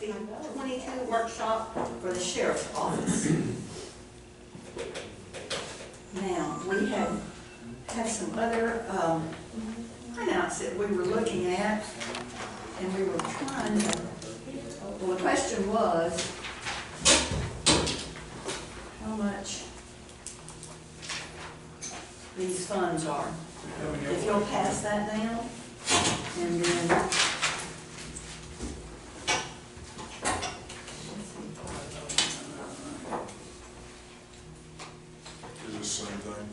SB 22 workshop for the sheriff's office. Now, we have some other printouts that we were looking at, and we were trying to, well, the question was, how much these funds are. If you'll pass that down, and then Is this the same thing?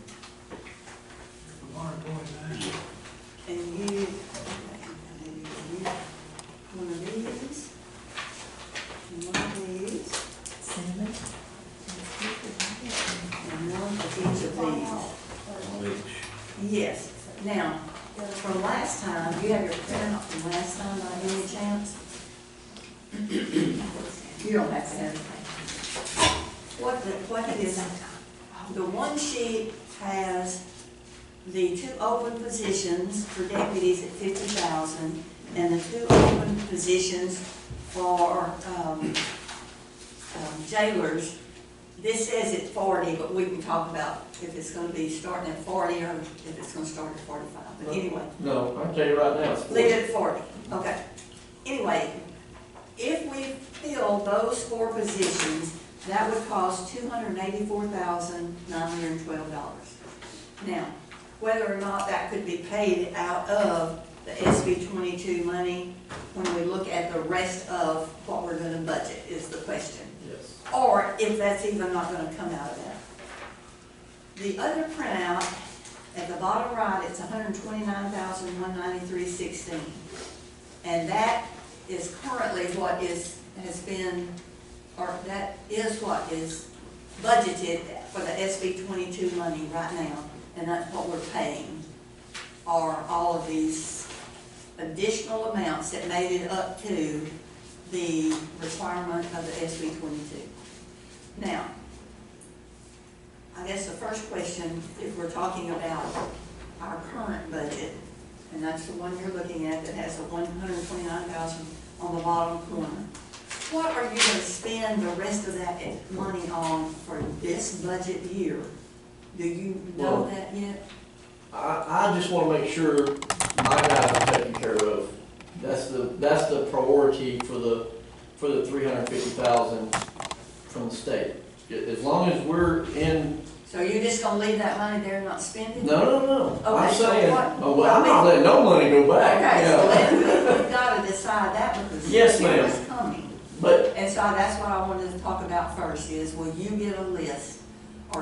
and you one of these, and one of these, and one of each of these. Yes. Now, from last time, you have your printout from last time by any chance? You don't have to have it. What it is, the one sheet has the 2 open positions for deputies at 50,000, and the 2 open positions for jailers. This says it's 40, but we can talk about if it's going to be starting at 40 or if it's going to start at 45. But anyway. No, I can tell you right now, it's 40. Leave it at 40. Okay. Anyway, if we fill those 4 positions, that would cost $284,912. Now, whether or not that could be paid out of the SB 22 money when we look at the rest of what we're going to budget is the question. Yes. Or if that's even not going to come out of that. The other printout, at the bottom right, it's $129,193.16. And that is currently what has been, or that is what is budgeted for the SB 22 money right now. And that's what we're paying, are all of these additional amounts that made it up to the requirement of the SB 22. Now, I guess the first question, if we're talking about our current budget, and that's the one you're looking at that has the $129,000 on the bottom corner, what are you going to spend the rest of that money on for this budget year? Do you know that yet? I just want to make sure my guys are taken care of. That's the priority for the 350,000 from the state. As long as we're in. So you're just going to leave that money there and not spend it? No. Okay, I'm so saying, what? well, I'm not letting no money go back. Okay, you so know. then we've got to decide that because Yes, the year ma'am. is coming. But And so that's what I wanted to talk about first is, will you get a list or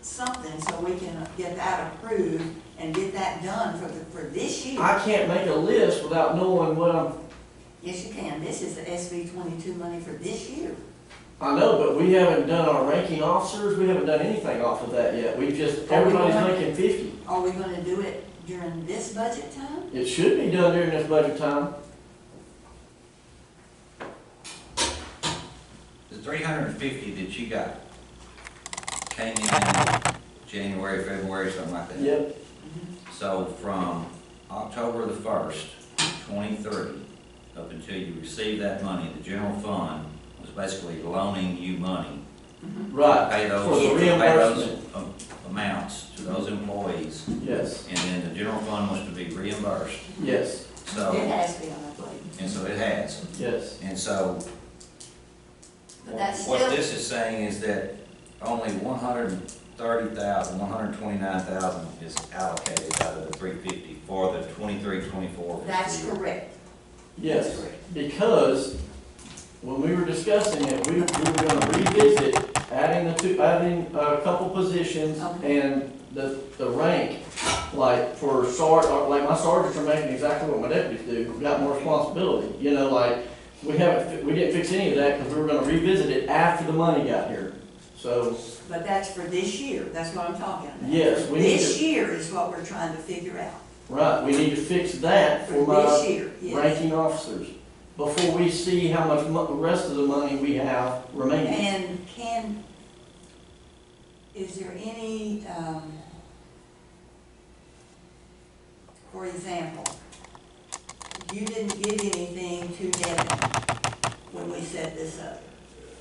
something so we can get that approved and get that done for this year? I can't make a list without knowing what I'm. Yes, you can. This is the SB 22 money for this year. I know, but we haven't done our ranking officers. We haven't done anything off of that yet. We've just, everybody's making 50. Are we going to do it during this budget time? It should be done during this budget time. The 350 that you got came in January, February, something like that. Yep. So from October the 1st, 23, up until you receive that money, the general fund was basically loaning you money. Right. Pay For those, the pay reimbursement. those amounts to those employees, Yes. and then the general fund was to be reimbursed. Yes. It So, has to be on that plate. and so it has. Yes. And so But that's what still, this is saying is that only 129,000 is allocated out of the 350 for the 23-24. that's correct. Yes. That's correct. Because when we were discussing it, we were going to revisit adding a couple positions Okay. and the rank, like for like my sergeants are making exactly what my deputies do. We've got more responsibility. You know, like we didn't fix any of that because we were going to revisit it after the money got here. So. But that's for this year. That's what I'm talking about. Yes, we need This to. year is what we're trying to figure out. Right, we need to fix that for For this my year, yes. ranking officers before we see how much the rest of the money we have remaining. And is there any, for example, you didn't give anything to Devin this up?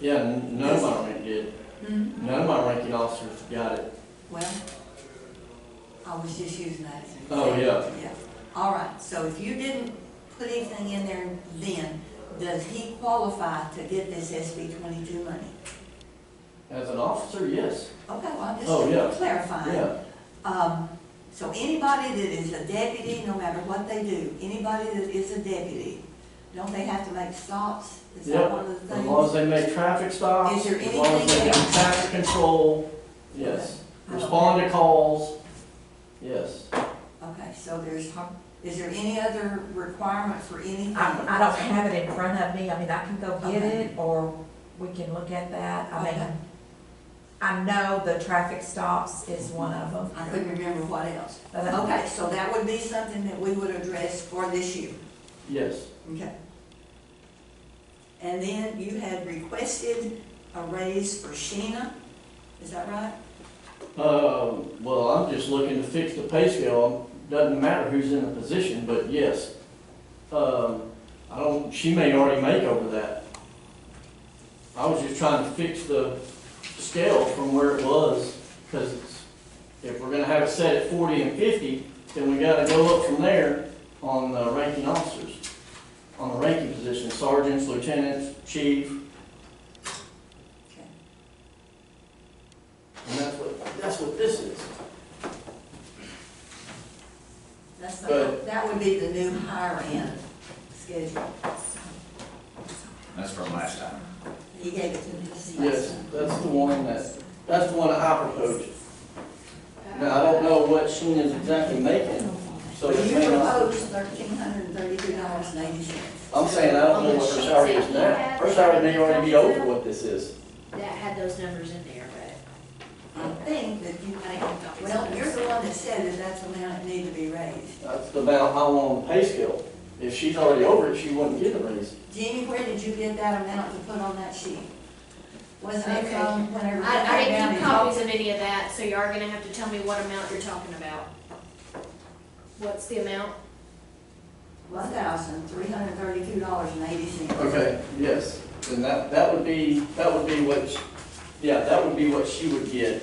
Yeah, none of my rank did. Hmm? None of my ranking officers got it. Well, I was just using that as an example. Oh, yeah. Yeah, all right, so if you didn't put anything in there then, does he qualify to get this SB 22 money? As an officer, yes. Okay, well, I'm Oh, yeah. just clarifying. Yeah. So anybody that is a deputy, no matter what they do, anybody that is a deputy, don't they have to make stops? Is that Yep. one of the As things? long as they make traffic stops, Is there as long as they anything do else? traffic control, yes. I don't Respond to calls, yes. Okay, so is there any other requirement for anything? I don't have it in front of me, I mean, I can go get Okay. it, or we can look at that, I Okay. mean, I know the traffic stops is one of them. I couldn't remember what else. But Okay, so that would be something that we would address for this year. Yes. Okay. And then you had requested a raise for Sheena, is that right? Well, I'm just looking to fix the pay scale. Doesn't matter who's in the position, but yes. She may already make over that. I was just trying to fix the scale from where it was, because if we're gonna have it set at 40 and 50, then we gotta go up from there on the ranking officers, on the ranking position, sergeants, lieutenants, chief, Okay. and that's what this is. That would be the new higher end schedule. That's from last time. He gave it to us. Yes, that's the one that I proposed. Now, I don't know what Sheena's exactly making, so Well, it you may not. proposed $1,332.80. I'm saying I don't know what her salary is now. Her salary may already be over what this is. That had those numbers in there, I think that you may, well, you're the one that said that that's the amount that needed to be raised. That's the amount I want on the pay scale. If she's already over it, she wouldn't get a raise. Jeannie, where did you get that amount to put on that sheet? Wasn't it Okay. from whenever you I came didn't down keep and copies talked? of any of that, so you are gonna have to tell me what amount you're talking about. What's the amount? $1,332.80. Okay, yes. Then that would be what she would get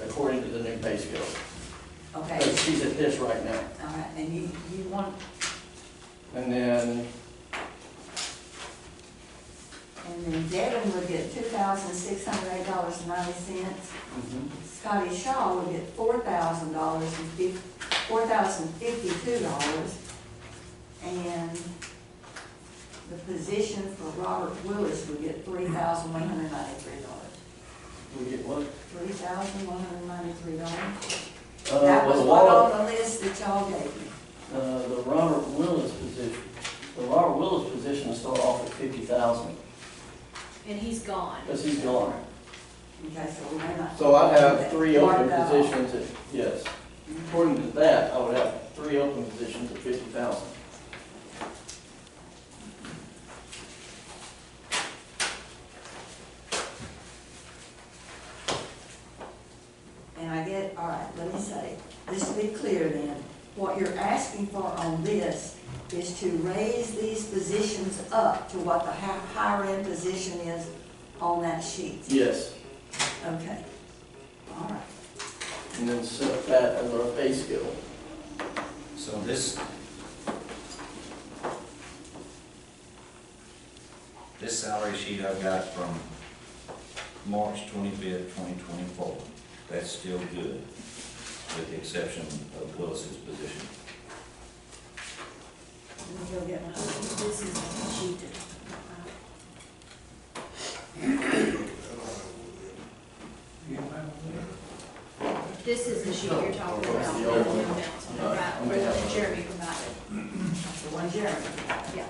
according to the new pay scale. Okay, Because she's at this right now. all right, and you want, And then, Devin would get $2,608.90. Scotty Shaw would get $4,052. And the position for Robert Willis would get $3,193. we get what? $3,193. That was the what law- on the list that y'all gave me. The Robert Willis position, will start off at 50,000, And he's gone. because he's gone. Okay, so we may not. So I'd have 3 open Mark that off. positions at, yes. According to that, I would have 3 open positions at 50,000. And I get, all right, let me say, just to be clear then, what you're asking for on this is to raise these positions up to what the higher end position is on that sheet. Yes, Okay, all right. and then set that as our pay scale. So this salary sheet I've got from March 25th, 2024, that's still good, with the exception of Willis's position. Let me go get my. This is the sheet. This is the sheet you're talking about, the the old one? amounts on the right, the one that Jeremy provided. The one Jeremy. Yeah.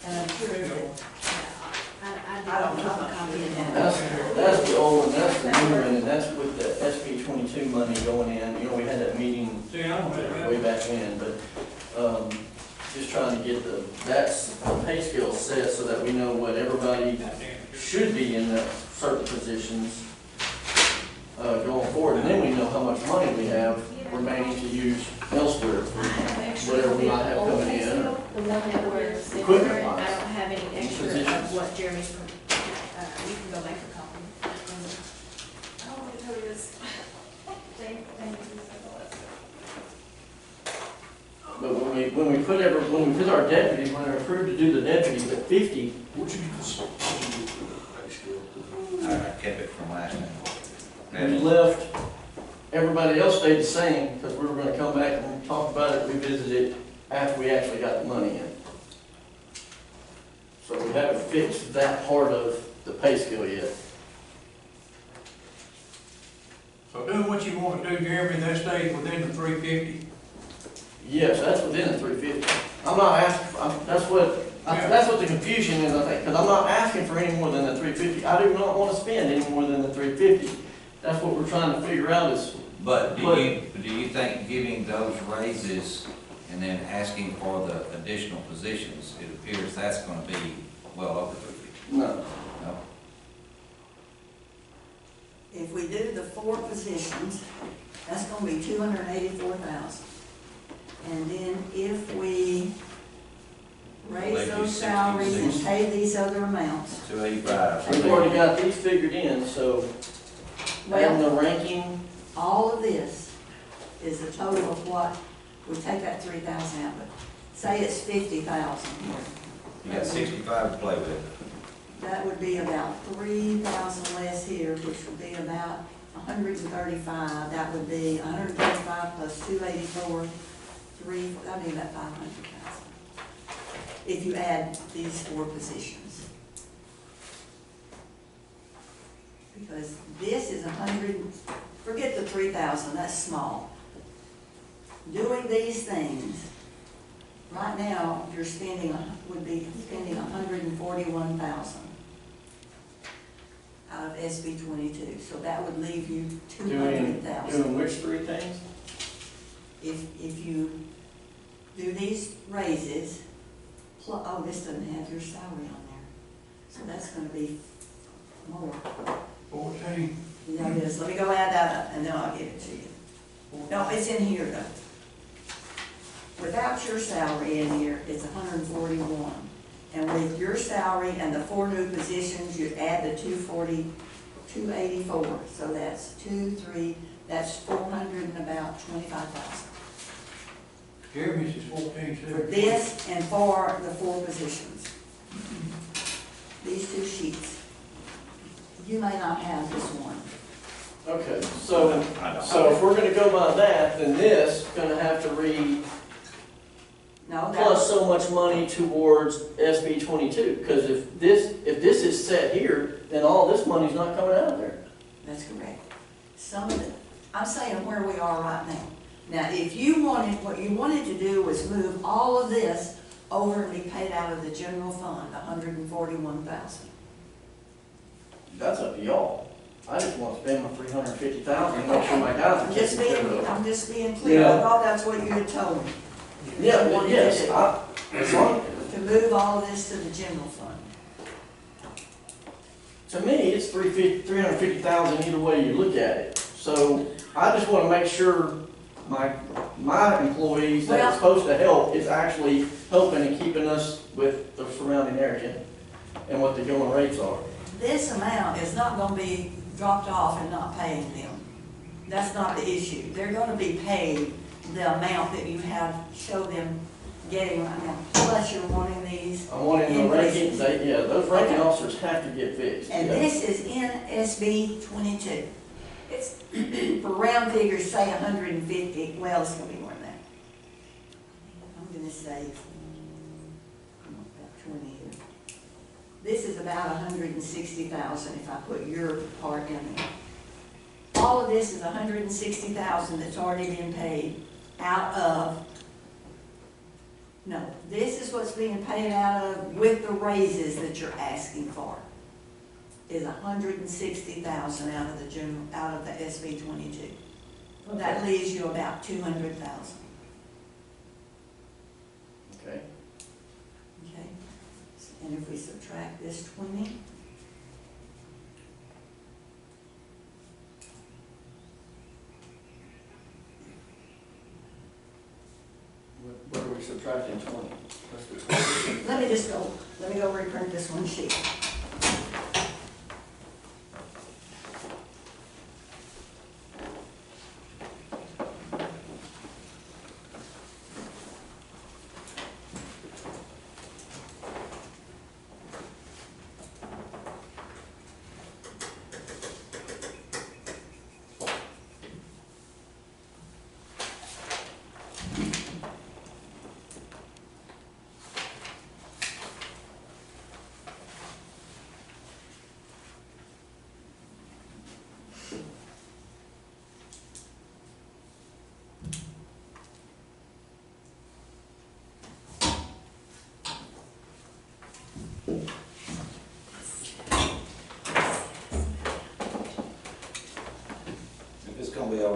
And I'm sure that, I don't have a copy of that. That's the old one, that's the new one, and that's with the SB 22 money going in. You know, we had that meeting way back when, but, just trying to get the pay scale set so that we know what everybody should be in the certain positions, going forward, and then we know how much money we have remaining to use elsewhere for whatever we might have coming in. The one that was, Equipment I wise. don't have any extra Positions. of what Jeremy's You can go make a copy. I don't want to tell you this. Thank you. But when we put our deputies, when we approved to do the deputies at 50, What you pay scale? I kept it from last time. we left, everybody else stayed the same, because we were gonna come back and talk about it, revisit it after we actually got the money in. So we haven't fixed that part of the pay scale yet. So doing what you want to do, Jeremy, that stays within the 350. Yes, that's within the 350. I'm not asking, that's what the confusion is, I think, because I'm not asking for any more than the 350. I do not want to spend any more than the 350. That's what we're trying to figure out is, But do you think giving those raises and then asking for the additional positions, it appears that's gonna be well over 350? no. No? If we do the 4 positions, that's gonna be 284,000. And then if we raise Maybe those salaries and 66. pay these other amounts, 285. We've already got these figured in, so adding the ranking, all of this is the total of what, we take that 3,000 out, but say it's 50,000 here. You got 65 to play with. That would be about 3,000 less here, which would be about 135. That would be 135 plus 284, that'd be about 500,000. If you add these 4 positions. Because this is 100, forget the 3,000, that's small. Doing these things, right now, you're spending, would be spending 141,000 out of SB 22, so that would leave you doing 200,000. which 3 things? If you do these raises, oh, this doesn't have your salary on there, so that's gonna be more. 14. Yeah, it is, let me go add that up, and then I'll give it to you. No, it's in here though. Without your salary in here, it's 141. And with your salary and the 4 new positions, you add the 284. So that's 2, 3, that's 400 and about 25,000. Jeremy's is 14, For this and for the 4 positions. These 2 sheets. You may not have this one. Okay, so I don't. if we're gonna go by that, then this is gonna have to read No, plus that's, so much money towards SB 22, because if this is set here, then all this money's not coming out of there. that's correct. Some of it, I'm saying where we are right now. Now, if you wanted, what you wanted to do was move all of this over and be paid out of the general fund, 141,000. That's up to y'all. I just want to spend my 350,000 and make sure my guys are taken care of. I'm just being clear, I Yeah. thought that's what you had told me. Yeah, You wanted yes, to do. as long, To move all of this to the general fund. to me, it's 350,000 either way you look at it. So I just want to make sure my employees that Well- it's supposed to help is actually helping and keeping us with the surrounding area and what the going rates are. This amount is not gonna be dropped off and not paying them. That's not the issue. They're gonna be paid the amount that you have, show them getting right now. Plus you're wanting these, I want in the ranking, Increases. those ranking Okay. officers have to get fixed. and yeah. this is in SB 22. It's, for round figures, say 150, well, it's gonna be more than that. I'm gonna say, about 20 here. This is about 160,000 if I put your part in there. All of this is 160,000 that's already been paid out of, no, this is what's being paid out of with the raises that you're asking for. Is 160,000 out of the general, out of the SB 22. That leaves you about 200,000, Okay. okay? And if we subtract this 20, What are we subtracting 20? Let's do 20. let me go reprint this one sheet.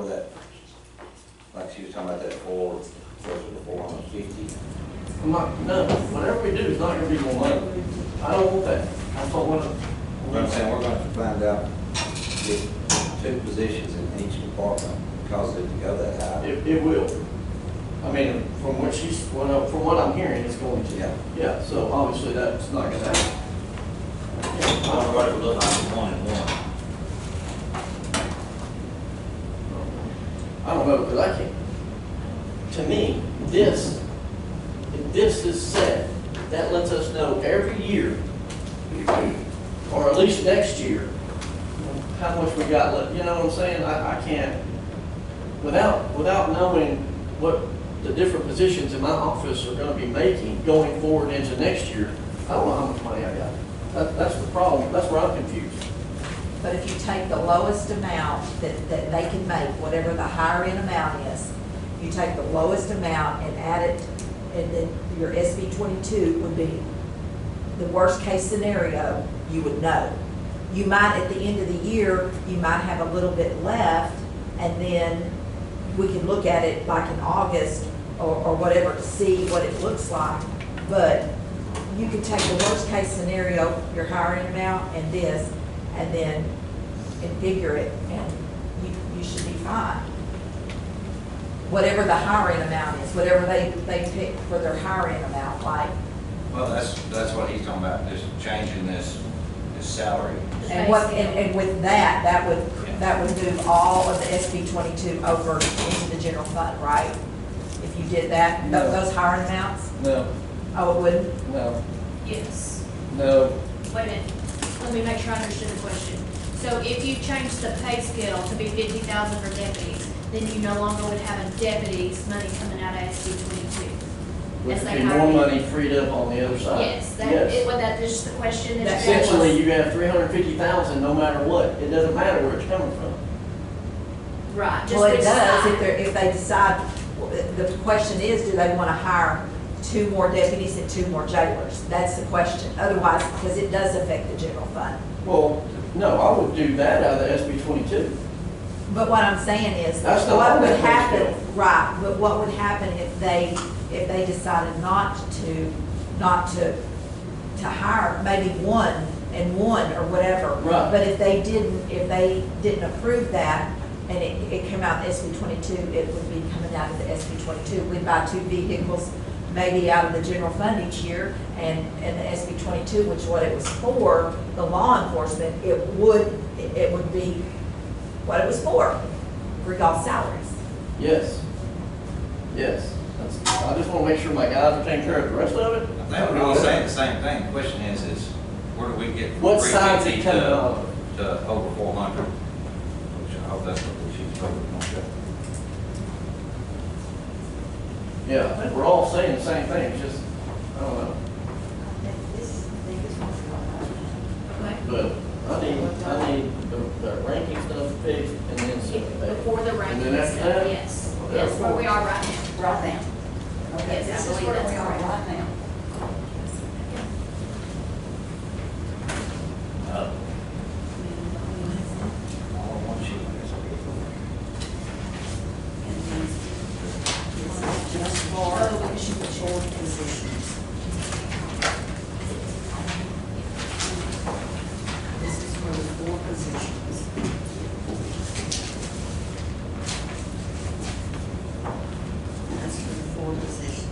over that, like she was talking about that four, closer to 450. I'm not, no, whatever we do is not gonna be more money. I don't want that. I don't want to. But I'm saying, we're gonna find out, get two positions in each department, cause it to go that high. It will. I mean, from what I'm hearing, it's going to. Yeah. Yeah, so obviously that's not gonna happen. What it would look like a 1 and 1. I don't know, because I can't, to me, if this is set, that lets us know every year, or at least next year, how much we got left, you know what I'm saying? I can't, without knowing what the different positions in my office are gonna be making going forward into next year, I don't know how much money I got. That's the problem, that's where I'm confused. But if you take the lowest amount that they can make, whatever the higher end amount is, you take the lowest amount and add it, and then your SB 22 would be the worst case scenario, you would know. You might, at the end of the year, you might have a little bit left, and then we can look at it like in August or whatever to see what it looks like. But you could take the worst case scenario, your higher end amount, and this, and then configure it, and you should be fine. Whatever the higher end amount is, whatever they pick for their higher end amount, like. Well, that's what he's talking about, just changing this salary. And with that, that would move all of the SB 22 over into the general fund, right? If you did that, No. those higher amounts? No, Oh, it wouldn't? no, Yes. no. Wait a minute, let me make sure I understood the question. So if you change the pay scale to be 50,000 for deputies, then you no longer would have a deputy's money coming out of SB 22. Would As there they be more hire you. money freed up on the other side? Yes, Yes. what that is just the question. That- Essentially, you have 350,000 no matter what. It doesn't matter where it's coming from. Right, just Well, it which does side. if they decide, the question is, do they want to hire 2 more deputies and 2 more jailers? That's the question. Otherwise, because it does affect the general fund. Well, no, I would do that out of the SB 22. But what I'm saying is, That's the what would hardest happen, skill. right, but what would happen if they decided not to hire maybe 1 and 1 or whatever? Right. But if they didn't approve that, and it came out in SB 22, it would be coming out of the SB 22. We'd buy 2 vehicles, maybe out of the general fund each year, and the SB 22, which what it was for, the law enforcement, it would be what it was for y'all's salaries. Yes. Yes. I just want to make sure my guys are taking care of the rest of it. I think we're all saying the same thing, the question is where do we get from What side's it 350 coming out of? to over 400? Which I hope that's what she's focused on. Yeah, I think we're all saying the same thing, it's just, I don't know. Okay. But I need the ranking stuff fixed and then send it back. Before the ranking And then after stuff, that? yes. Whatever. Yes, where we are right now. Right now. Okay, Yes, I this is believe where that's we are correct. right now. All on one sheet. And this is just for short positions. This is for the 4 positions. That's for the 4 positions.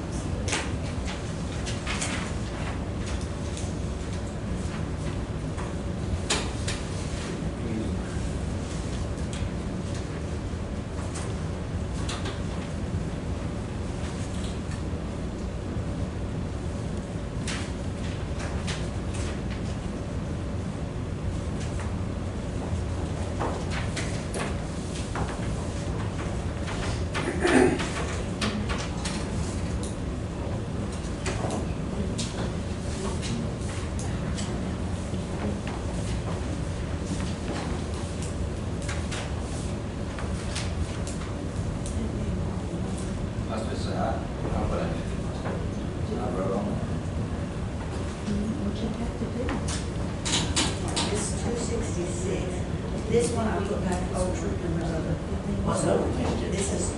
This one I put back old troop numbers of it. I know we can't get This is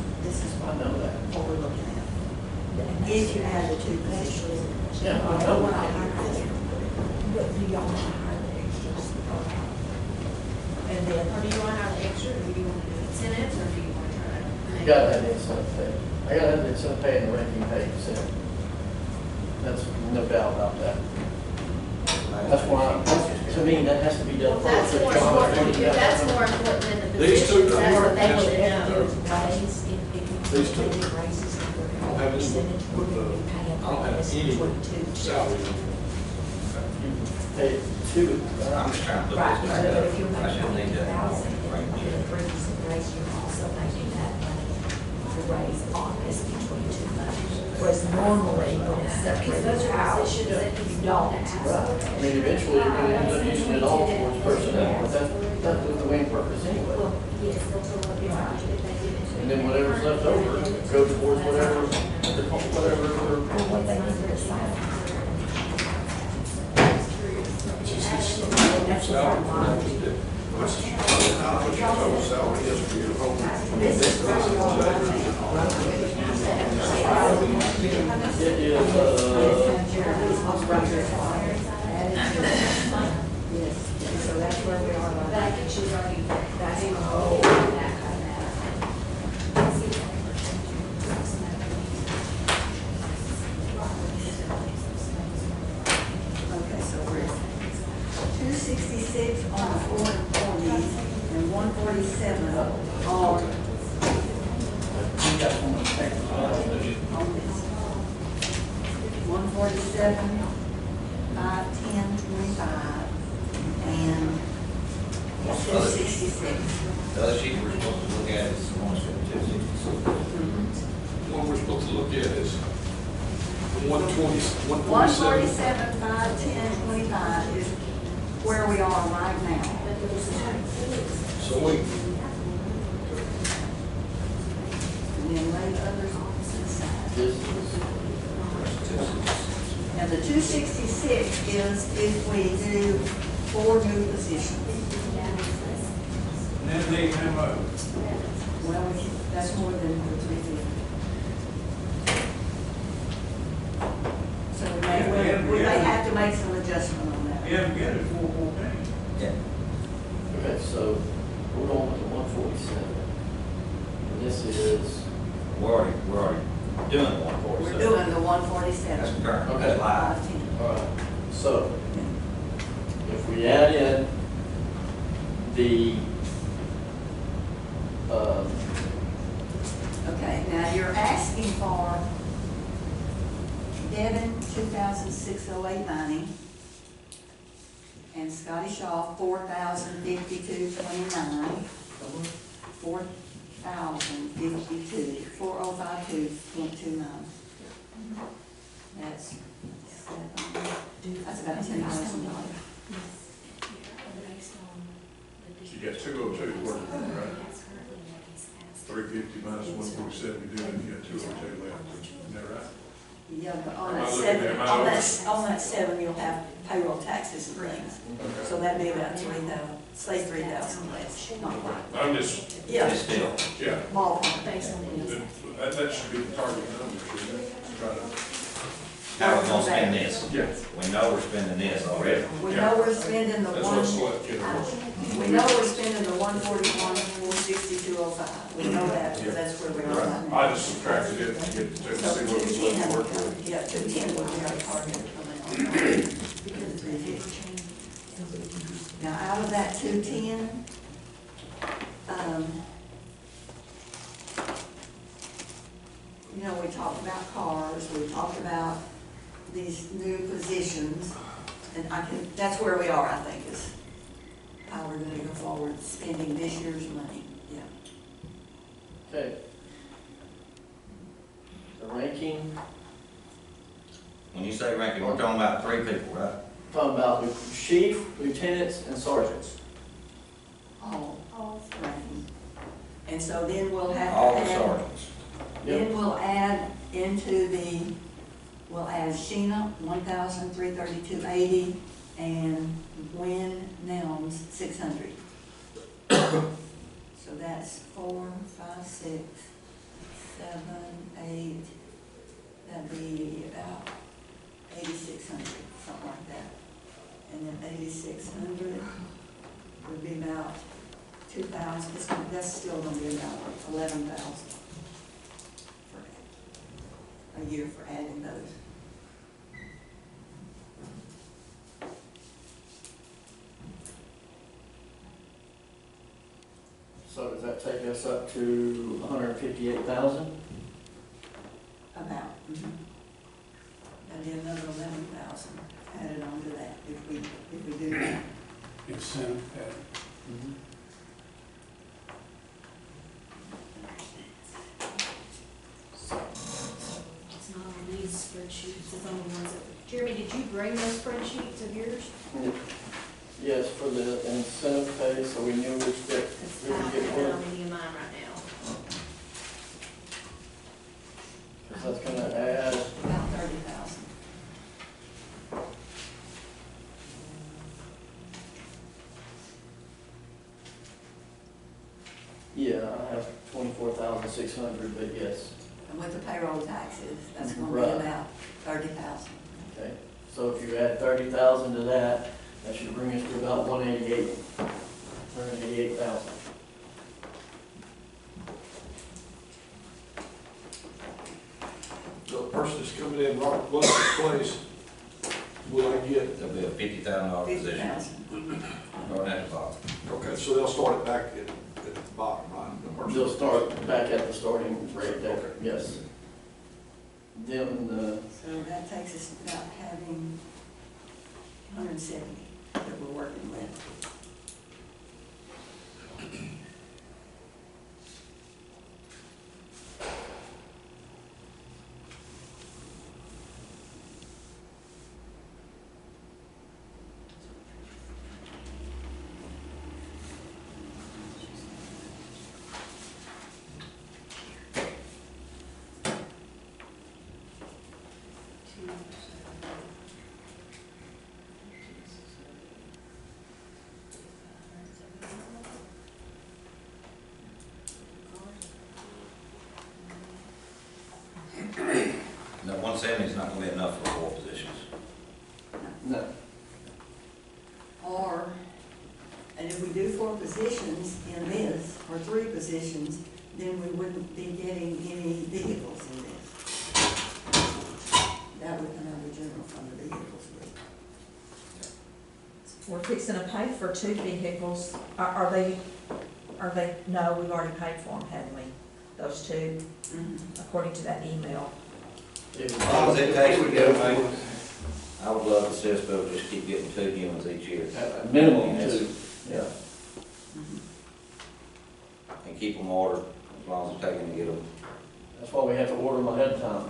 I know that. what we're looking at. If you add the two positions. Yeah, I know we But can't. do y'all want to hire the extras? And then, Or do you want to have the extra, or do you want to do incentives, or do you want to try to? You gotta have the incentive pay. I gotta have the incentive pay and the ranking pay incentive. That's no doubt about that. That's why, to me, that has to be done That's first. more important, that's more important than the These two position, that's what they are- want to know. raise, if These you two. put raises in I don't have any percentage, we're with going to the- be paying I don't have SB any 22. salary. You pay two. I'm just trying to put Right, this but together. if you're I shouldn't need making that. 1,000, Right. and you get a 3% raise, you're also making that money to raise on SB 22 money. Whereas normally, when it's separated out, you don't. I mean, eventually, you're gonna end up using it all towards personnel, but that's the main purpose anyway. And then whatever's left over, go towards whatever, What they need to decide. That's what I'm like. What's your total salary is for your whole? it is, Yes, so that's where we are. But I think she's already, That's that all. Okay, so we're 266 on the 440s and 147 on you got so much paper. on this. 147, 510, 25, and 266. The other sheet we're supposed to look at is the one that's 266. What we're supposed to look at is 120, 147. 147, 510, 25 is where we are right now. So we, And then lay the others on the side. This is, And the 266 is if we do 4 new positions. and then they come up. Well, that's more than the 350. So we may have to make some adjustment on that. You haven't got it 414. Yeah. okay, so we're going with the 147. And this is, We're already doing 147. We're doing the That's 147. current, Okay. that's live. 510. all right, so if we add in the, Okay, now you're asking for Devin, 2,608.90, and Scotty Shaw, 4,052.29, 4,052, 4,052.29. That's about $10,000. You got 202 working, right? 350 minus 147, you do, and you got 202 left, isn't that right? Yeah, but on Am I that looking seven, at my on notes? that 7, you'll have payroll taxes and things. So that'd be about 3,000, say 3,000 less, not quite. I'm just, Yeah, It's still, yeah, ballpark. based on this. that should be the target number, shouldn't it? Try to, how we're gonna spend this. yeah, We know we're spending this already. We know we're spending the that's one, what's left, you know. we know we're spending the 141, 462.05. We know that, because that's where we are right now. I just subtracted it to get, to So see what was left to work 210, with. yeah, 210 would be our target amount. Because it's 350. Now, out of that 210, you know, we talked about cars, we talked about these new positions, and that's where we are, I think, is how we're gonna go forward, spending this year's money, yeah. okay. The ranking, When you say ranking, we're talking about 3 people, right? talking about chief, lieutenants, and sergeants. All ranking. And so then we'll have to All the add, sergeants. then we'll add we'll add Sheena, 1,332.80, and Gwen Nelms, 600. So that's 4, 5, 6, 7, 8, that'd be about 8,600, something like that. And then 8,600 would be about 2,000, that's still gonna be about 11,000 for a year for adding those. So does that take us up to 158,000? About, that'd be another 11,000 added on to that if we do that. Incentive pay. It's not on these spreadsheets, it's on the ones that, Jeremy, did you bring those spreadsheets of yours? Yes, for the incentive pay, so we knew which bit It's we would out get there for. on any of mine right now. Because that's gonna add, About 30,000. yeah, I have 24,600, but yes. And with the payroll taxes, that's gonna be Right. about 30,000. Okay, so if you add 30,000 to that, that should bring us to about 188,000. The person that's coming in Robert Wilson's place, will they get, There'll be a $50,000 position 50,000. going at the bottom. okay, so they'll start it back at the bottom line. the person- They'll start back at the starting rate there, Okay. yes. Then, So that takes us about having 170 that we're working with. No, 170 is not gonna be enough for 4 positions. no, Or, and if we do 4 positions in this, or 3 positions, then we wouldn't be getting any vehicles in this. That would come out of the general fund, the vehicles would. We're fixing to pay for 2 vehicles. Are they, no, we've already paid for them, haven't we? Those 2, according to that email. if As long as it takes to get them, I would love to see us be able to just keep getting 2 new ones each year. at a minimum 2, yeah. And keep them ordered as long as it's taking to get them. That's why we have to order them ahead of time.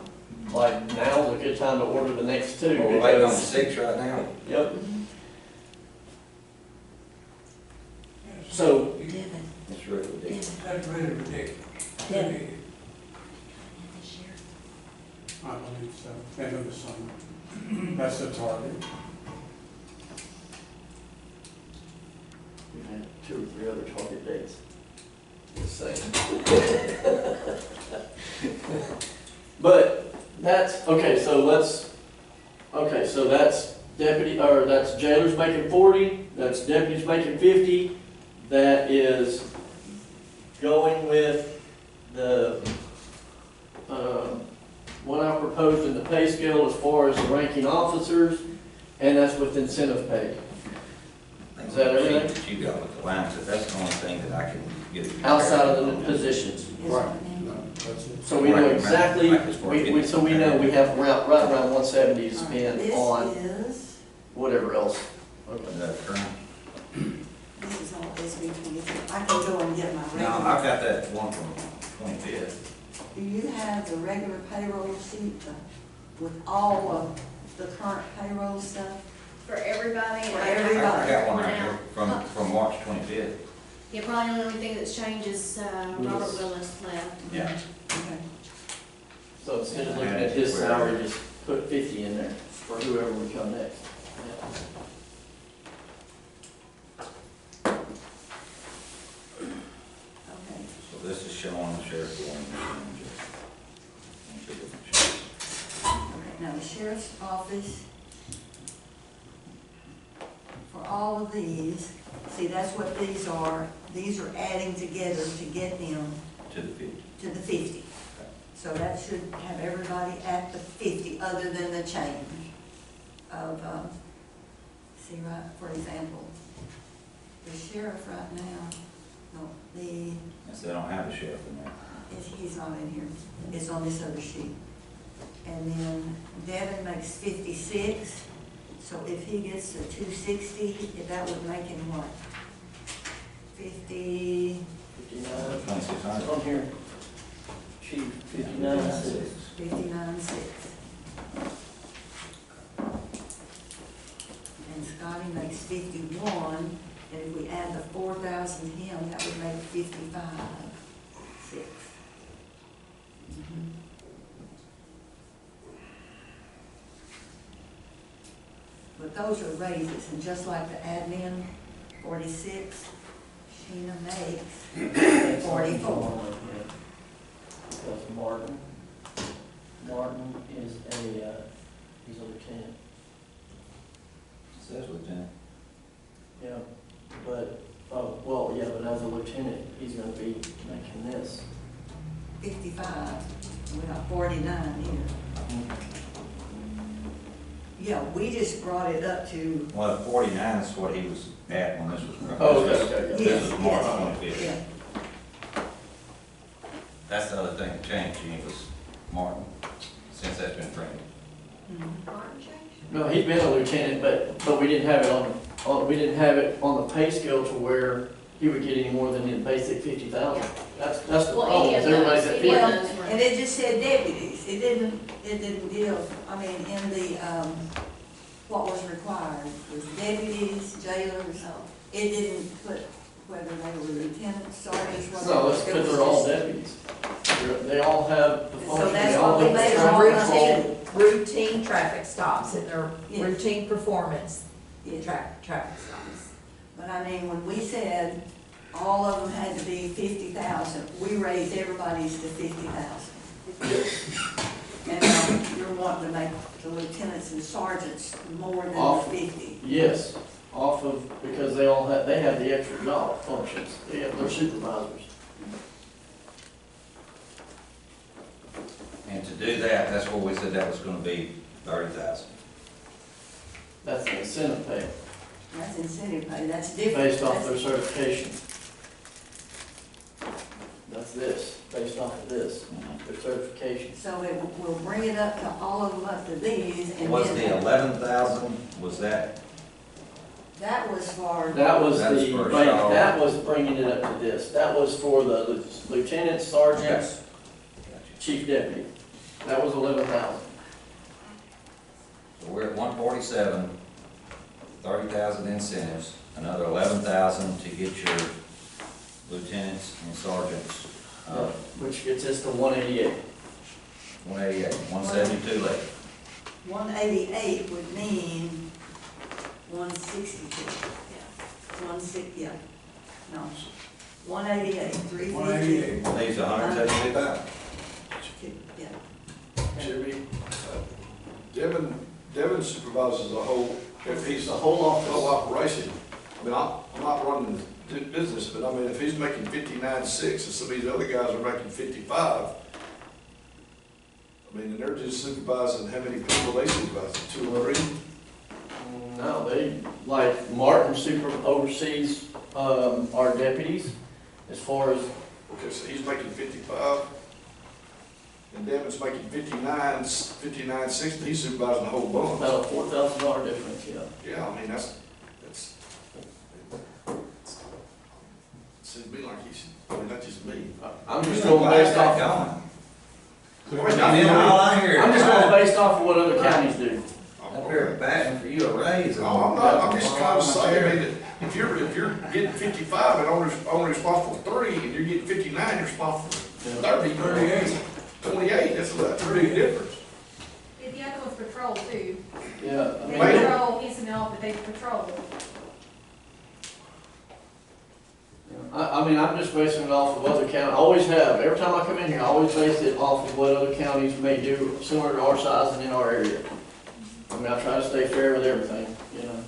Like, now's a good time to order the next 2. We're waiting on because- 6 right now. Yep. So, It's really ridiculous. That's really ridiculous. Devin. I believe so, end of the summer. That's the target. we've had 2 or 3 other target dates. Just saying. But that's, okay, so that's deputy, or that's jailers making 40, that's deputies making 50. That is going with the, what I proposed in the pay scale as far as the ranking officers, and that's with incentive pay. Is that everything? That you got with the lines, that's the only thing that I can get. Outside of the positions. No, that's it. So we know exactly, so we know we have right around 170 to spend on This is, whatever else. Okay. The current. this is all SB 22. I can go and get my regular. No, I've got that one from 25th. Do you have the regular payroll sheet with all of the current payroll stuff? For everybody? For I everybody. got one right here from March 25th. Yeah, probably the only thing that's changed is, Robert Willis left. Yeah. Okay. So instead of looking at his salary, just put 50 in there for whoever would come next. this is showing the sheriff one and the two different sheriffs. Okay, now the sheriff's office, for all of these, see, that's what these are adding together to get them To the 50. to the 50. So that should have everybody at the 50, other than the change of, see, right, for example, the sheriff right now, no, Yes, they don't have a sheriff in there. he's not in here, it's on this other sheet. And then Devin makes 56, so if he gets to 260, that would make him what? 50, 59, 2,600. on here. Chief, 59.6. 59.6. And Scotty makes 51, and if we add the 4,000 to him, that would make 55.6. But those are raises, and just like the admin, 46, Sheena makes 44. Because Martin is he's a lieutenant. Says lieutenant. Yeah, but, well, yeah, but as a lieutenant, he's gonna be making this. 55, we got 49 here. Yeah, we just brought it up to, Well, 49 is what he was at when this was. Oh, okay, okay, yeah. This yes, is March yes, 25th. yeah. That's the other thing that changed, Gene, was Martin, since that's been printed. Mhm. No, he's been a lieutenant, but we didn't have it we didn't have it on the pay scale to where he would get any more than the basic 50,000. That's the Well, problem, any of is everybody's those, at any of 50. those were. And it just said deputies, it didn't give, I mean, in the, what was required was deputies, jailers, it didn't put whether they were lieutenants, sergeants, whatever. No, it's because they're all deputies. They all have the So function, that's they all what we have made the them all traffic routine. control. Routine traffic stops and their Yes. routine performance, Yes. traffic stops. But I mean, when we said all of them had to be 50,000, we raised everybody's to 50,000. And you're wanting to make the lieutenants and sergeants more than the Off. 50. Yes, off of, because they have the extra job functions, they're supervisors. And to do that, that's where we said that was gonna be 30,000. That's the incentive pay, That's incentive pay, that's different. based off their That's- certification. That's this, based off of this, their certification. So it will bring it up to all of them up to these, and Was the then 11,000, was that, that was for, That was That's the, for right, Shaw. that was bringing it up to this, that was for the lieutenants, sergeants, chief deputy. That was 11,000. so we're at 147, 30,000 incentives, another 11,000 to get your lieutenants and sergeants, Which gets us to 188. 188, 172 left. 188 would mean 162. Yeah, no, 188, 350. 188. Leaves 172,000. Yeah, Should be Devin supervises the whole, if he's the whole whole office. operation. I mean, I'm not running the business, but I mean, if he's making 59.6 and some of these other guys are making 55, I mean, and they're just supervising, how many people they supervise, 2 or 3? No, like Martin oversees, our deputies as far as, Okay, so he's making 55, and Devin's making 59.60, he's supervising the whole bunch. about a $4,000 difference, yeah. Yeah, I mean, that's, seems to me like he should, I mean, that's just me. I'm just going based off, I mean, all I hear. I'm just going based off of what other counties do. Up here batting for you a raise. No, I'm not, I'm just kind of saying, I mean, that if you're getting 55 and only responsible for 3, and you're getting 59, you're responsible for 30, 28, that's a big difference. The other one's patrol too. Yeah, I They mean, patrol, he's an but they patrol. I I mean, I'm just basing it off of other counties, I always have, every time I come in here, I always base it off of what other counties may do similar to our size and in our area. I mean, I try to stay fair with everything, you know.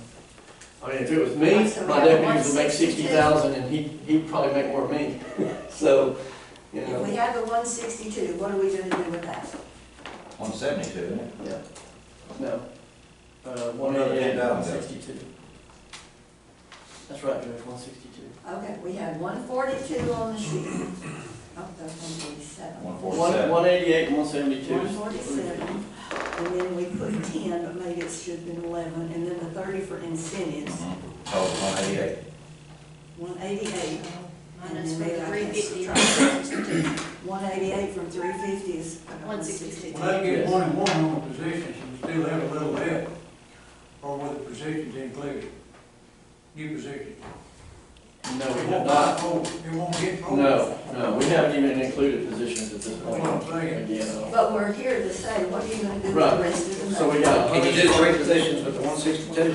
I mean, if it was me, So we my have deputies would make 162. 60,000 and he'd probably make more than me, so, you If know. we have the 162, what are we gonna do with that? 172, isn't it? Yeah. No. Another 188, 10,000. 162. That's right, Judge, 162. Okay, we had 142 on the sheet. Oh, that's 147. 147. 188 and 172. 147, and then we put 10, but maybe it should have been 11, and then the 30 for incentives, Total 188. 188. Minus And then maybe I can 350. subtract 188 from 350 is 162. Well, that get 1 and 1 on the positions, you still have a little left, or with the positions included. New positions. No, we It have won't not. it won't get voted. No, we haven't even included positions at this point. That's what I'm saying. Again, But we're here to say, what are you gonna do with the Right. rest of the money? so we got. Can you do 3 positions with the 162?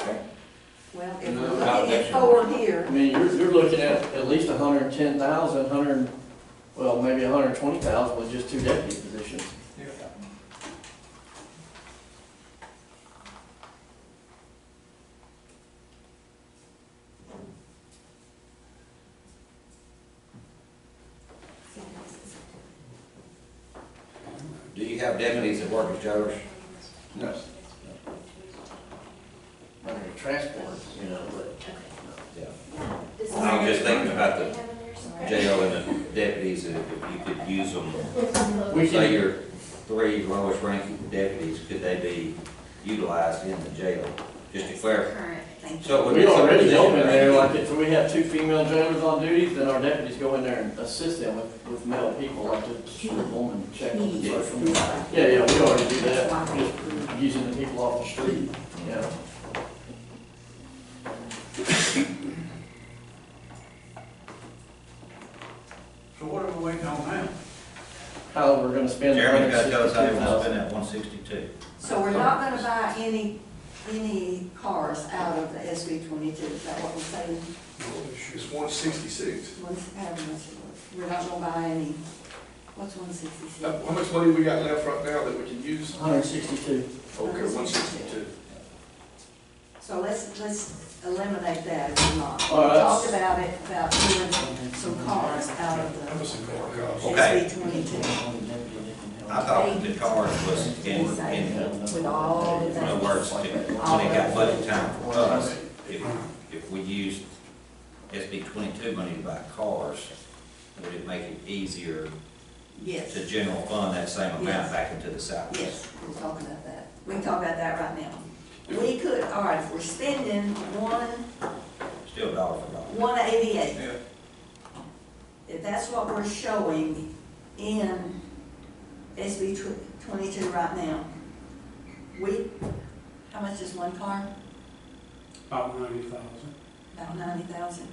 Okay. Well, if No, we're looking I'll at bet you. 4 here, I mean, you're looking at least 110,000, well, maybe 120,000 with just 2 deputy positions. Yeah. Do you have deputies that work as jailers? No. I mean, transport, you know, but. Yeah. This is- I was just thinking about the jail and the deputies, if you could use them, We say can, your 3 lowest ranking deputies, could they be utilized in the jail? Just to clarify. Current. thank you. So it would we be some already go in position, there, right? like, if we have 2 female jailers on duty, then our deputies go in there and assist them with male people, like to strip them and check them. and search them. Yeah, we already do that, just using the people off the street, yeah. So what are we waiting on now? How we're gonna spend. Jeremy's gotta tell us how you want to 162,000. spend that 162. So we're not gonna buy any cars out of the SB 22, is that what we're saying? It's 166. How much it was? We're not gonna buy any, what's 166? How much money we got left right now that we can use? 162. Okay, 162. So let's eliminate that if we're not. We All right. talked about it, about doing some cars out of How much the some car cost? Okay. SB 22. I thought the cars was in With all of other that. words, when it got budget time for us, if we used SB 22 money to buy cars, would it make it easier Yes, to general fund that same amount Yes. back into the salaries? yes, we'll talk about that. We can talk about that right now. We could, all right, if we're spending Still dollar for dollar. 188, Yeah. if that's what we're showing in SB 22 right now, how much is one car? About 90,000. About 90,000.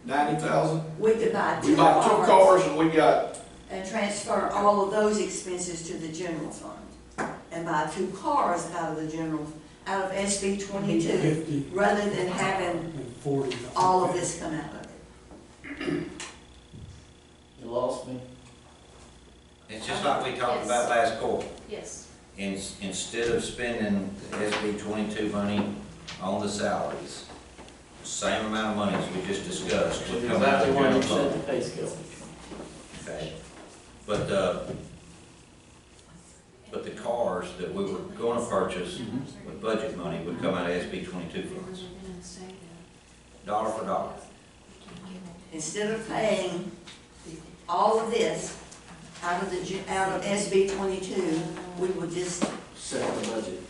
90,000? We could buy We 2 bought 2 cars cars and we got, and transfer all of those expenses to the general fund. And buy 2 cars out of the general, out of SB 22, 50 rather than having and 40. all of this come out of it. You lost me. It's just like we talked about last quarter. Yes. Instead of spending the SB 22 money on the salaries, same amount of money as we just discussed would come out of Exactly the why general you said fund. the pay scale. Okay. But the cars that we were gonna purchase with budget money would come out of SB 22 funds. Dollar for dollar. Instead of paying all of this out of SB 22, we would just Set the budget.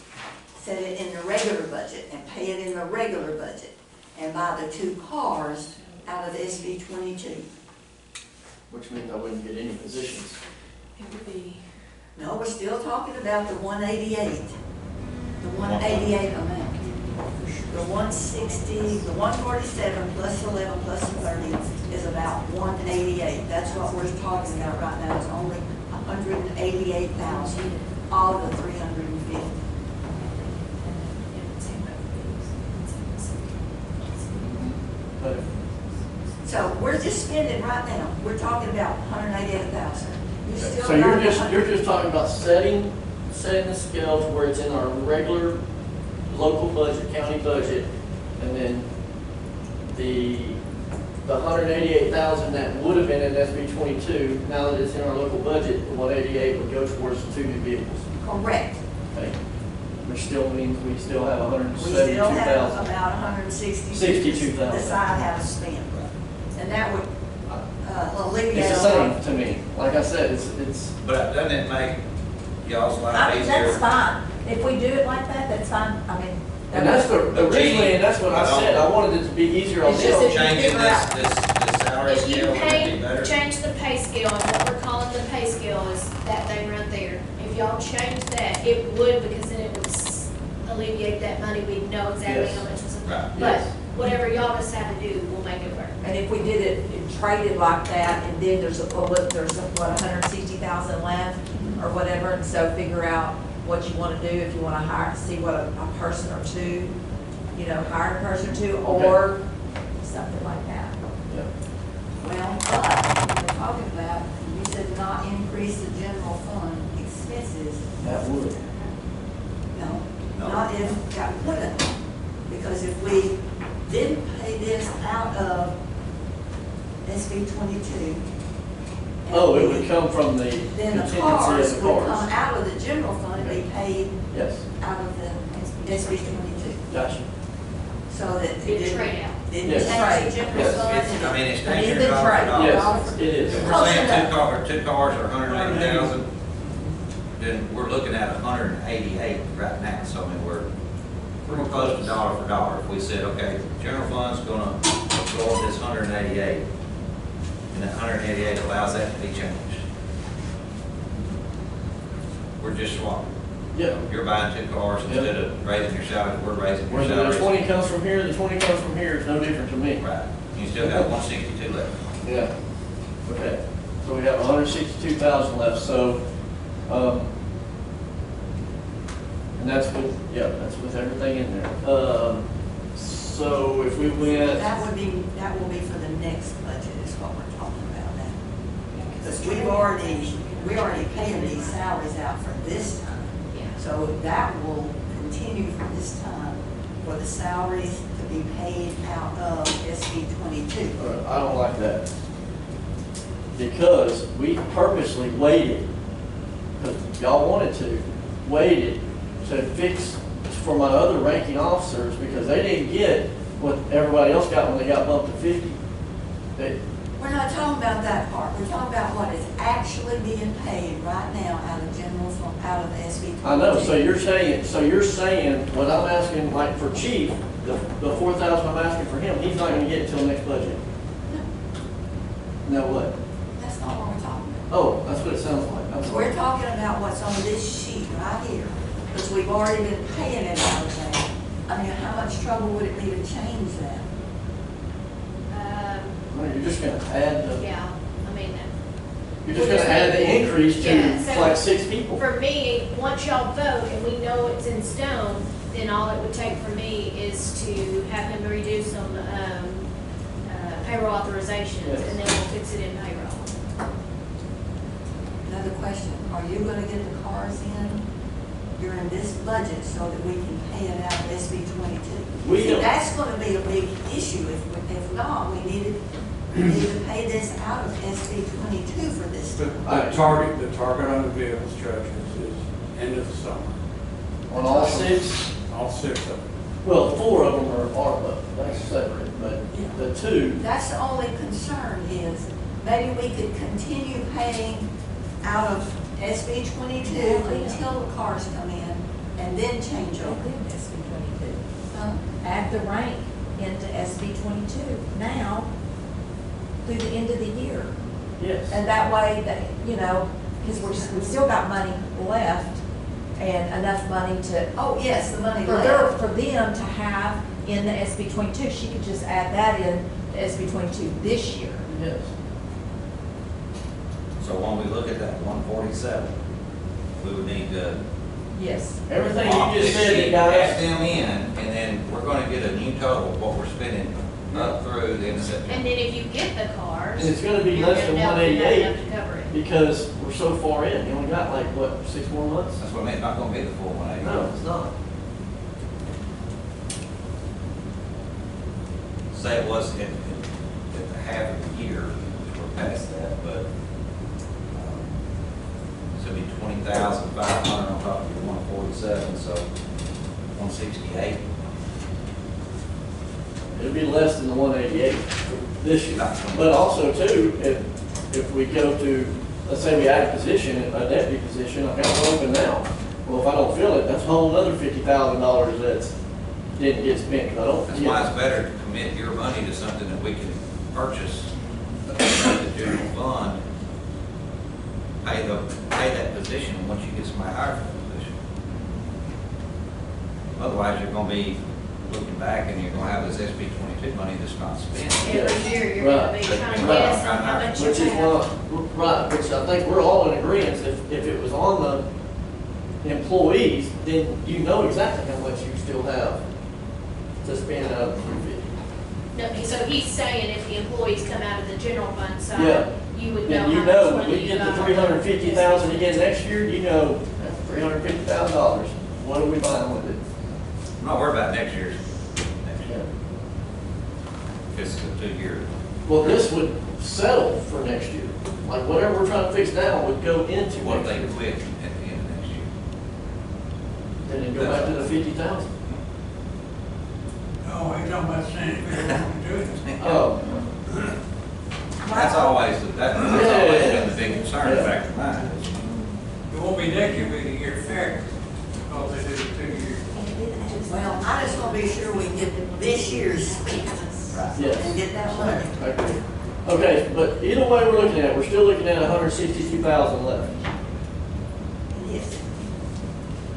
set it in the regular budget and pay it in the regular budget and buy the 2 cars out of SB 22. Which means I wouldn't get any positions. It would be. No, we're still talking about the 188, the 188 amount. The 160, the 147 plus 11 plus the 30 is about 188. That's what we're talking about right now, is only 188,000 of the 350. we're just spending right now, we're talking about 188,000. You still So you're got just, 100 you're just talking about setting the scale to where it's in our regular local budget, county budget, and then the 188,000 that would have been in SB 22, now that it's in our local budget, the 188 would go towards the 2 new vehicles. Correct. Okay. Which still means we still have We still have 172,000. about 160. 62,000. Decide how to spend. And that would alleviate. It's the a lot. same to me. Like I said, it's, But doesn't it make y'all's I life mean, easier? that's fine. If we do it like that, that's fine. I mean. and that's the, originally, and that's what I Well, said, I wanted it to be easier on It's just them. if you Changing figure this, out- this salary If you scale would be pay, better. change the pay scale, and what we're calling the pay scale is that thing right there. If y'all change that, it would, because then it would alleviate that money, we'd know exactly Yes. how much was in Right. it. But Yes. whatever y'all decide to do, we'll make it work. And if we did it and traded like that, and then there's what, 160,000 left or whatever, and so figure out what you want to do, if you want to hire, see what a person or two, hire a person or two, or something like that. Yeah. Well, but we're talking about, you said not increase the general fund expenses. That would. No, No. not if, that wouldn't. Because if we didn't pay this out of SB 22. Oh, it would come from the Then the contingency cars of the would come cars. out of the general fund and be paid Yes, out of the SB 22. gotcha. So that it Be a didn't, trade out. didn't Yes. change the general Yes. fund. It's, I mean, it's I mean, dangerous the dollar for trade. dollar. Yes, it is. If we're Close saying enough. two cars are 180,000, then we're looking at 188 right now, so I mean, we're pretty close to dollar for dollar. If we said, okay, general fund's gonna absorb this 188, and that 188 allows that to be changed. We're just swapping. Yeah. You're buying two cars instead of raising your salary, we're raising your Whether salary. the 20 comes from here, the 20 comes from here, it's no different to me. Right, you still got 162 left. Yeah. Okay. So we have 162,000 left, so, and that's with everything in there. So if we went, That will be for the next budget is what we're talking about now. Because we're already paying these salaries out for this time. Yeah. So that will continue for this time for the salaries to be paid out of SB 22. I don't like that. Because we purposely waited, because y'all wanted to, waited to fix for my other ranking officers, because they didn't get what everybody else got when they got bumped to 50. We're not talking about that part. We're talking about what is actually being paid right now out of general fund, out of the SB 22. I know, so you're saying, what I'm asking, like for Chief, the 4,000 I'm asking for him, he's not gonna get it till next budget. No what? That's not what we're talking about. Oh, that's what it sounds like. I'm sorry. We're talking about what's on this sheet right here, because we've already been paying it out of that. I mean, how much trouble would it be to change that? Well, you're just gonna add the, Yeah, I mean, you're just gonna add the increase Yeah, to so- like 6 people. for me, once y'all vote and we know it's in stone, then all it would take for me is to have him redo some, payroll authorizations, Yes. and then we'll fix it in payroll. Another question, are you gonna get the cars in during this budget so that we can pay it out of SB 22? We See, don't- that's gonna be a big issue if not, we need to pay this out of SB 22 for this The time. target on the vehicles charges is end of the summer, On all 6, all 6 of them. well, 4 of them are ARPA, that's separate, but the 2, That's the only concern is maybe we could continue paying out of SB 22 until the cars come in and then change Don't over. do SB 22. Huh? Add the rank into SB 22 now through the end of the year. yes. And that way, because we've still got money left and enough money to, Oh, yes, the money for left. them to have in the SB 22. She could just add that in to SB 22 this year. Yes. So when we look at that 147, we would need to. Yes. Everything you just said, you Add guys, them in, and then we're gonna get a new total of what we're spending up through the end of September. And then if you get the cars. And it's gonna be you're less gonna than know if you have 188. enough to cover it. Because we're so far in, you only got like, what, 6 more months? That's what I mean, it's not gonna be the full 180. No, it's not. Say it was at the half of the year, we're past that, but, so it'd be 20,500 on top of your 147, so 168. It'll be less than the 188 this year. But also too, if we go to, let's say we add a position, a deputy position, I've got one open now. Well, if I don't fill it, that's a whole other $50,000 that's didn't get spent, 'cause I don't. That's why it's better to commit your money to something that we can purchase, the general fund, pay that position once you get somebody hired for that position. Otherwise, you're gonna be looking back and you're gonna have this SB 22 money that's not spent. Every year, you're gonna be Right. trying to Right. guess on how much you Which is have. right, which I think we're all in agreement, if it was on the employees, then you know exactly how much you still have to spend out of the 350. No, so he's saying if the employees come out of the general fund Yeah. side, you would know And you how know, much when money we you get the got. 350,000 again next year, you know, that's $350,000. What are we buying with it? I'm not worried about next year, Yeah. it's a 2 year. Well, this would settle for next year. Like whatever we're trying to fix now would go into What if next they year. quit at the end of next year? Then it go back to the 50,000. No, I ain't talking about saying if we don't want to do it. Oh, That's always been the big concern Yeah. factor of mine. It won't be next year, it'll be the year after, because they did it 2 years. Well, I just wanna be sure we get this year's spent yes. and get that money. I agree. Okay, but either way we're looking at it, we're still looking at 162,000 left. Yes.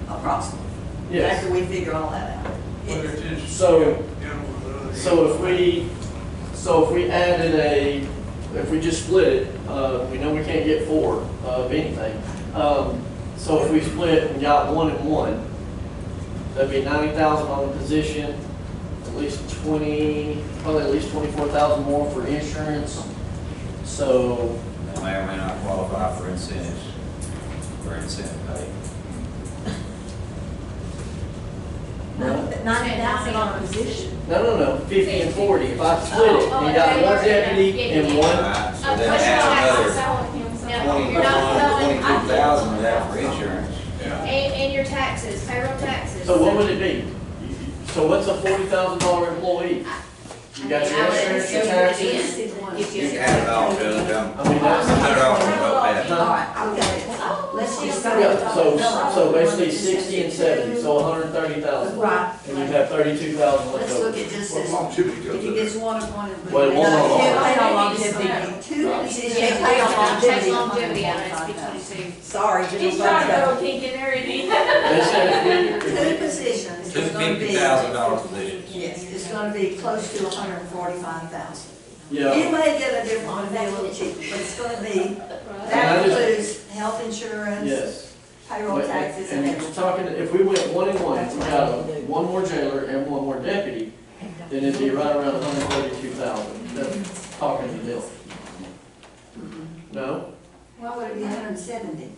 Approximately. Yes. After we figure all that out. Whether Yes. it's in. So- you know, with the So other- if we added if we just split it, we know we can't get 4 of anything. So if we split and got 1 and 1, that'd be 90,000 on the position, probably at least 24,000 more for insurance. So, They may or may not qualify for incentives, for incentive pay. 90,000 on a position. no, 50 and 40. If I split it and got one deputy and one, Right, so then What's your add taxes? another No, you're not going, 22,000 of that for insurance. and your taxes, payroll taxes. so what would it be? So what's a $40,000 employee? You got your insurance, your taxes? If You can add it all to it, I mean, that's. Put it all in the boat bed. All right, okay. Let's just go. Yeah, so basically 60 and 70, so 130,000. Right. And you have 32,000 left Let's look over. at just Well, this. longevity If goes he in gets there. one appointed. Wait, one more. Can't pay on longevity. Two positions. Yeah, pay on longevity. Take longevity out of SB 22. Sorry, general He's trying to fund. throw a kink in there, isn't he? They said if Two positions Two is gonna be. $50,000 positions. Yes, it's gonna be close to 145,000. we, You yeah, may get a different one, maybe a little cheaper, but it's gonna be, And that I just- includes health insurance, yes. payroll taxes and And we're everything. talking, if we went 1 and 1, we got one more jailer and one more deputy, then it'd be right around 132,000. That's talking to Bill. No? Why would it be 170?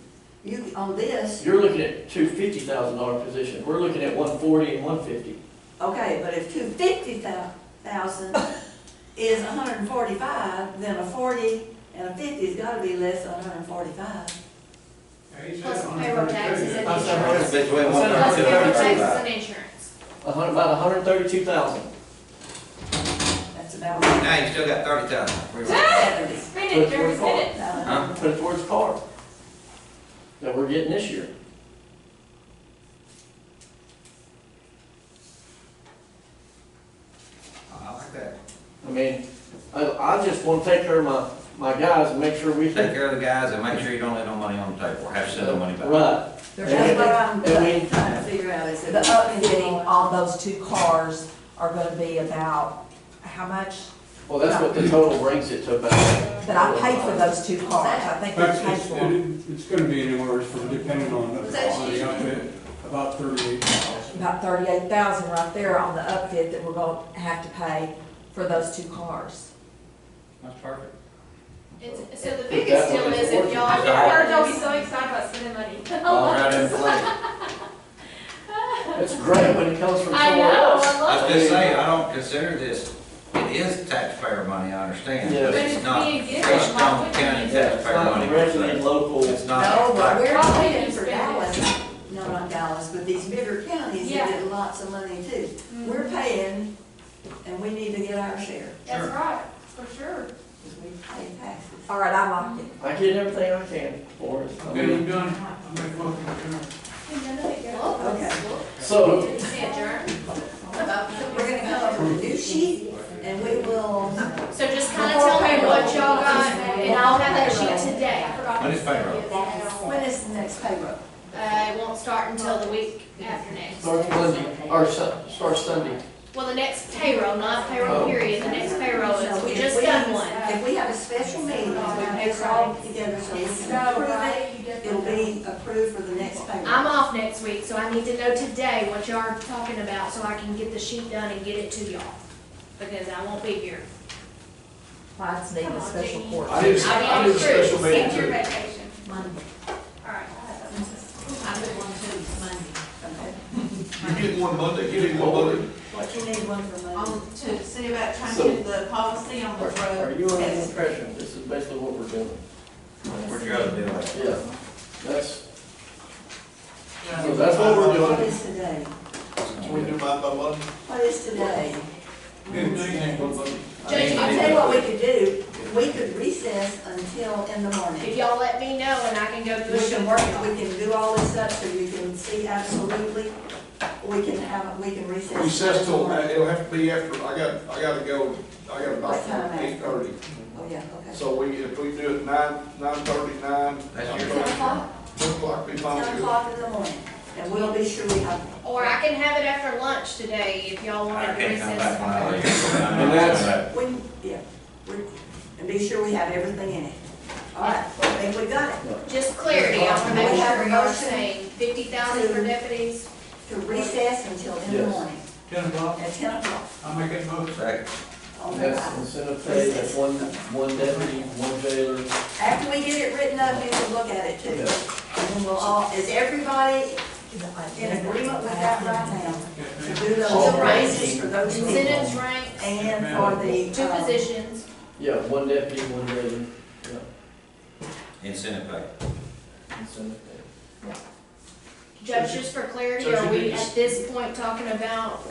You, on this, You're looking at two $50,000 positions. We're looking at 140 and 150. okay, but if 250,000 is 145, then a 40 and a 50's gotta be less than 145. Yeah, he said Plus 132. payroll taxes and I'm sorry. insurance. It's between Plus one Plus and two. payroll taxes and insurance. About 132,000. That's about Now you still got 30,000. 70. Spin it, Jeremy, spin it. Huh? Put it towards car that we're getting this year. I like that. I mean, I just want to take care of my guys and make sure we Take take. care of the guys and make sure you don't leave no money on the table or have to send no money back. Right. That's what I'm And we- trying to figure out, is The upfitting on those 2 cars are gonna be about, how much? Well, that's what the total brings it to about. But I paid for those 2 cars, I think we paid for them. It's gonna be anywhere from, depending on the quality of it, about 38,000. About 38,000 right there on the upfit that we're gonna have to pay for those two cars. That's perfect. So the biggest deal is if y'all. I've never heard y'all be so excited about spending money. All right, in play. It's great when it comes from I somewhere know, else. I I love was it. just saying, I don't consider this, it is taxpayer money, I understand, Yeah. but But it's it's not being given, Freestone why wouldn't County you? Yeah, it's taxpayer not money. directly local. It's not. No, but we're Right. paying for Dallas, no, not Dallas, but these bigger counties Yeah. that get lots of money too. We're paying, and we need to get our share, That's right, for sure. because we pay taxes. All right, I like it. I get everything I can for it. I Okay, you mean, done? I make motion to adjourn. Okay. So, Did you say adjourn? We're gonna come up with a new sheet, and we will, So just kinda tell me what y'all got, and I'll have that sheet today. When is payroll? when is the next payroll? It won't start until the week after next. starts Monday, or starts Sunday. Well, the next payroll, not payroll Oh. period, the next payroll is, we If just done one. If we have a special meeting, we mix all together so we can approve it, it'll be approved for the next payroll. I'm off next week, so I need to know today what y'all are talking about, so I can get the sheet done and get it to y'all. Because I won't be here. Mine's needing a special court. I need, I need a special meeting Take your too. vacation. Monday. Alright. You get one Monday, you need one Monday. What you need one for Monday? To see about trying So- to do the policy on the Are road. you under the impression this is basically what we're doing? Where'd you go to do it? Yeah, that's, so that's what we're What doing. is today? Can we do mine by Monday? What is today? One Monday. Judge, I'll tell you what we could do, we could recess until in the If morning. y'all let me know and I can go do a We sheet can for work, y'all. we can do all this stuff so you can see absolutely, we can recess. Recess till, it'll have to be after, I gotta go, I got a What time doctor at after? 8:30. Oh, yeah, okay. So if we do it 9:39. That's your- 10 o'clock, 10 o'clock be fine. 10 o'clock in the morning, and we'll be sure we have. Or I can have it after lunch today if y'all I wanted to can't come back when I recess. leave. And that's- We, yeah, and be sure we have everything in it. All right, I think we got it. Just clarity, I wanna make We have sure a you're motion saying 50,000 for deputies. To recess until in the Yes. morning, 10 o'clock, at 10 o'clock. I'll make that motion. Second. on the That's dot. incentive pay, that's one deputy, one jailer. After we get it written up, you can look at it too. Yeah. And then we'll all, is everybody in agreement with that right now? To do those raises for those people Incentives ranks, and for the. two positions. Yeah, one deputy, one jailer, yeah, Incentive pay. incentive pay. Judge, just for clarity, So are should we we just- at this point talking about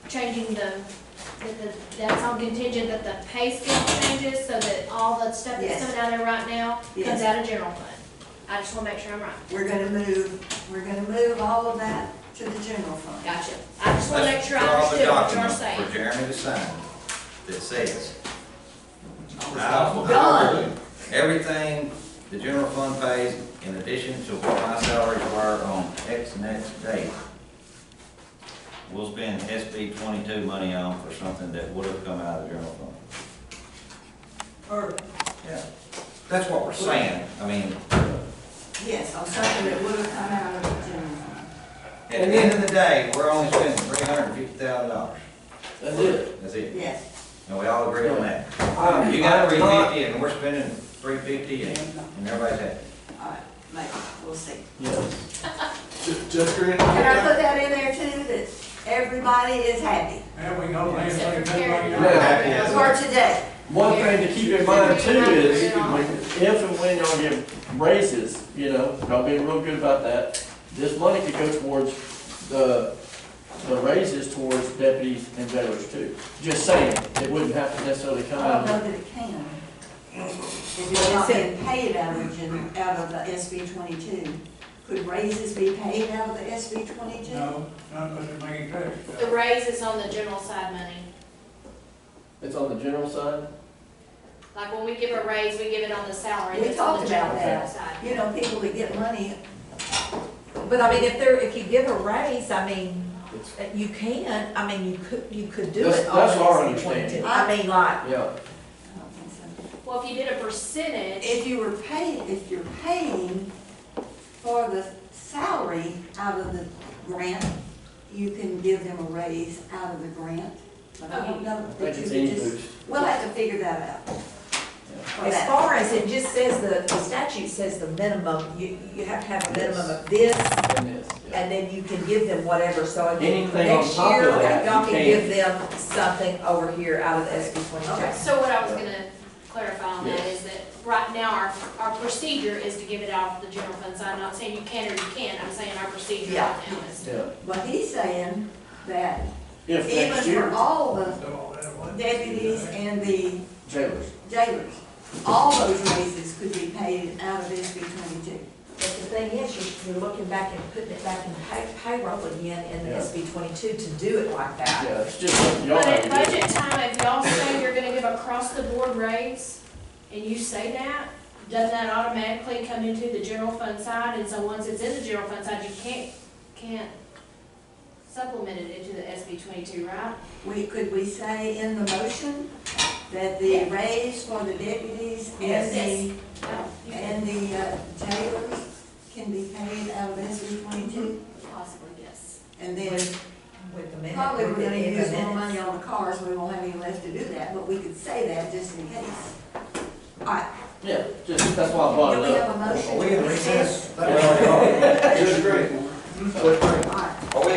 changing that's on contingent that the pay scale changes so that all the stuff that's Yes. coming out of there right now Yes. comes out of general fund? I just wanna make sure I'm right. We're gonna move all of that to the general fund. Gotcha. I just wanna make sure I Let's draw the understood what you're document saying. For Jeremy to sign that says, Done. everything the general fund pays in addition to what my salaries were on X next date, we'll spend SB 22 money on for something that would have come out of the general fund. Yeah, that's what we're saying. I mean, Yes, on something that would have come out of the general fund. at the end of the day, we're only spending $350,000. That's it. That's it. Yes. And we all agree on that. I'm You got not- 350 and we're spending 350 and everybody's happy. All right, maybe, we'll see. Yes. Just grant. Can I put that in there too, that everybody is happy And we know land Except for thing, Terry. Yeah. for today? One thing to keep in mind too is, if and when y'all get raises, you know, y'all be real good about that, this money could go towards the raises towards deputies and jailers too. Just saying, it wouldn't have to necessarily come I don't out know of. that it can. If it's not being paid out of the SB 22, could raises be paid out of the SB 22? no, not unless they're making credit. The raise is on the general side money. It's on the general side? Like when we give a raise, we give it on the salary. We That's on talked the about general that. side. You know, people that get money, But I mean, if you give a raise, I mean, you can, I mean, you could do That's- it on that's our SB understanding. 22. I mean, like, Yeah. I don't think so. Well, if you did a percentage, If you're paying for the salary out of the grant, you can give them a raise out of the grant. But I don't know I that think you it's could any just, boost. we'll have to figure that out. For As that. far as it just says, the statute says the minimum, you have to have a minimum of this, And this, yeah. and then you can give them whatever, so again, Anything on next top of year, that, y'all you can can't. give them something over here out of the SB Okay. twenty-two. So what I was gonna clarify on that Yes. is that right now, our procedure is to give it out of the general fund side. I'm not saying you can or you can't, I'm saying our procedure Yeah. right now is. Yeah, But he's saying that if even next for year, all the deputies and the jailers. jailers, all those raises could be paid out of SB 22. But the thing is, you're looking back and putting it back in payroll again in the Yeah. SB twenty-two to do it like that. Yeah, it's just, what y'all But have at to do. budget time, if y'all say you're gonna give across the board raise, and you say that, doesn't that automatically come into the general fund side? And so once it's in the general fund side, you can't supplement it into the SB 22, right? Could we say in the motion that the raise for the deputies Yes. and the jailers can be paid out of SB 22? Possibly, yes. And then With the minute. probably we're gonna in the use more minutes. money on the cars, we won't have any left to do that, but we could say that just in case. All right, Yeah, just, that's why I brought do it we up. have a motion? Are we in recess? Just agree. All right. Are we